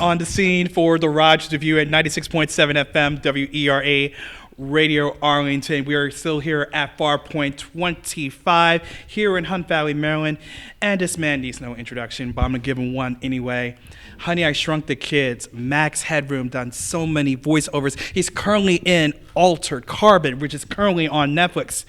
on the scene for the Rogers Revue at 96.7 FM WERA Radio Arlington. We are still here at Farpoint 25 here in Hunt Valley, Maryland. And this man needs no introduction, but I'm going to give him one anyway. Honey, I Shrunk the Kids, Max Headroom, done so many voiceovers. He's currently in Altered Carbon, which is currently on Netflix.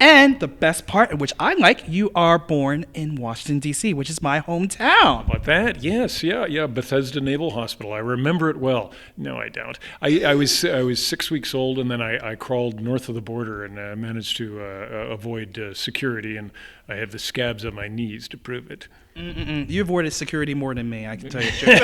And the best part, which I like, you are born in Washington, D.C., which is my hometown. About that? Yes, yeah, Bethesda Naval Hospital. I remember it well. No, I don't. I was 6 weeks old, and then I crawled north of the border and managed to avoid security, and I have the scabs on my knees to prove it. You avoided security more than me, I can tell you the truth.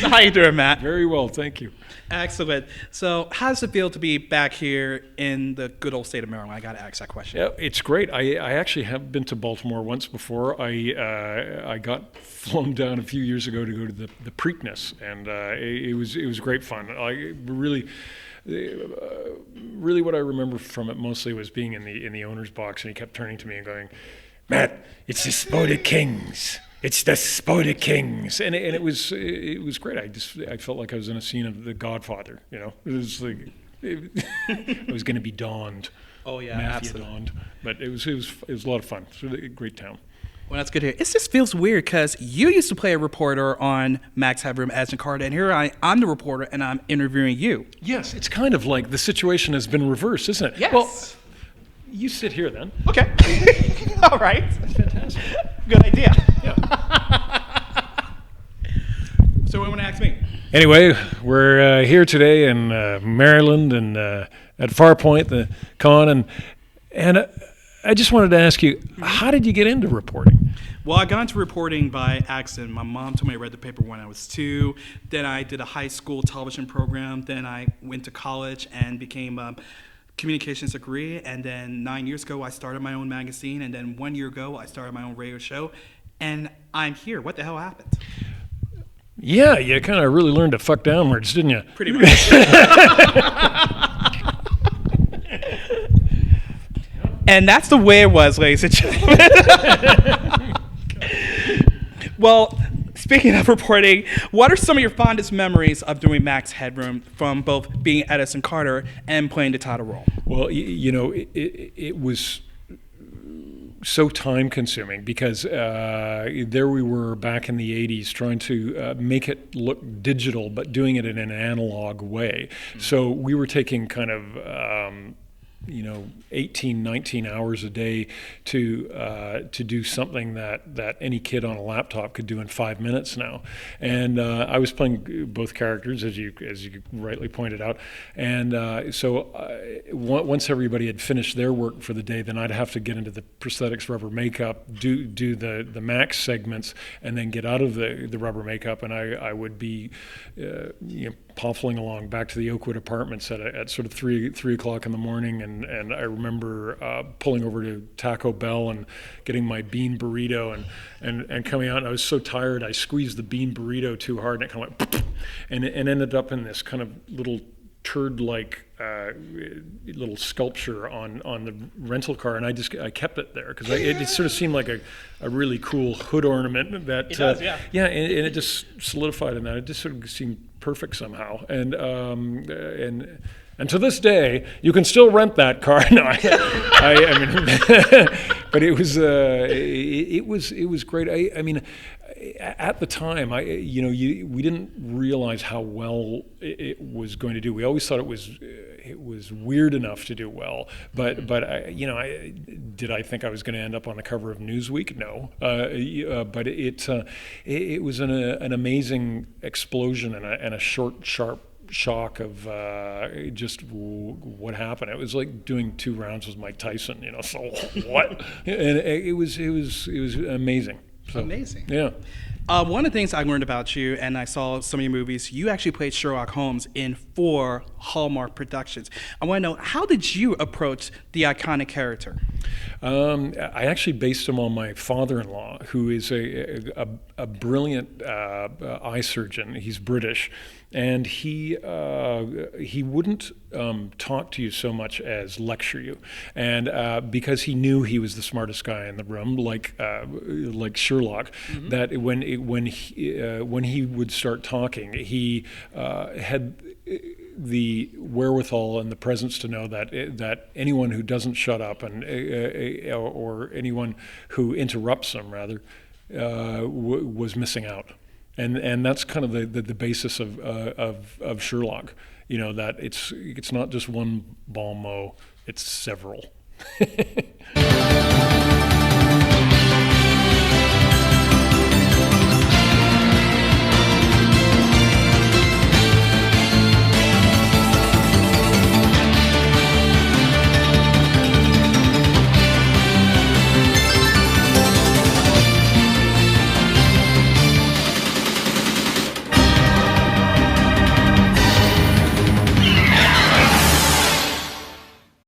So how you doing, Matt? Very well, thank you. Excellent. So how does it feel to be back here in the good old state of Maryland? I got to ask that question. Yeah, it's great. I actually have been to Baltimore once before. I got flown down a few years ago to go to the Preakness, and it was great fun. Really, what I remember from it mostly was being in the owner's box, and he kept turning to me and going, "Matt, it's the Spoda Kings. It's the Spoda Kings," and it was great. I felt like I was in a scene of The Godfather. You know, it was like I was going to be donned. Oh yeah, Mafia absolutely. Donned. But it was a lot of fun. It's really a great town. Well, that's good to hear. It just feels weird because you used to play a reporter on Max Headroom as Carter, and here I'm the reporter and I'm interviewing you. Yes, it's kind of like the situation has been reversed, isn't it? Yes. Well, you sit here then. Okay. All right. That's fantastic. Good idea. Yeah. So what do you want to ask me? Anyway, we're here today in Maryland and at Farpoint, the con, and I just wanted to ask you, how did you get into reporting? Well, I got into reporting by accident. My mom told me I read the paper when I was 2. Then I did a high school television program. Then I went to college and became a communications degree. And then 9 years ago, I started my own magazine. And then 1 year ago, I started my own radio show. And I'm here. What the hell happened? Yeah, you kind of really learned to fuck downwards, didn't you? Pretty much. And that's the way it was, ladies and gentlemen. Well, speaking of reporting, what are some of your fondest memories of doing Max Headroom from both being Edison Carter and playing the title role? Well, it was so time-consuming because there we were back in the 80s trying to make it look digital, but doing it in an analog way. Mm-hmm. So we were taking kind of 18, 19 hours a day to do something that any kid on a laptop could do in 5 minutes now. And I was playing both characters, as you rightly pointed out. And so once everybody had finished their work for the day, then I'd have to get into the prosthetics, rubber makeup, do the Max segments, and then get out of the rubber makeup. And I would be puffling along back to the Oakwood Apartments at sort of 3 o'clock in the morning, and I remember pulling over to Taco Bell and getting my bean burrito and coming out, and I was so tired I squeezed the bean burrito too hard, and it kind of went and ended up in this kind of little turd-like little sculpture on the rental car, and I kept it there because it sort of seemed like a really cool hood ornament that it does, yeah. Yeah, and it just solidified in that. It just sort of seemed perfect somehow, and to this day you can still rent that car. No, I mean, but it was great. I mean, at the time, we didn't realize how well it was going to do. We always thought it was weird enough to do well, but did I think I was going to end up on the cover of Newsweek? No, but it was an amazing explosion and a short, sharp shock of just what happened. It was like doing 2 rounds with Mike Tyson, so what? And it was amazing. So, amazing. Yeah. One of the things I learned about you, and I saw some of your movies, you actually played Sherlock Holmes in 4 Hallmark productions. I want to know, how did you approach the iconic character? I actually based him on my father-in-law, who is a brilliant eye surgeon. He's British, and he wouldn't talk to you so much as lecture you, and because he knew he was the smartest guy in the room, like Sherlock, mm-hmm. that when when he would start talking, he had the wherewithal and the presence to know that anyone who doesn't shut up or anyone who interrupts him rather was missing out, and that's kind of the basis of Sherlock. That it's not just one bon mot, it's several.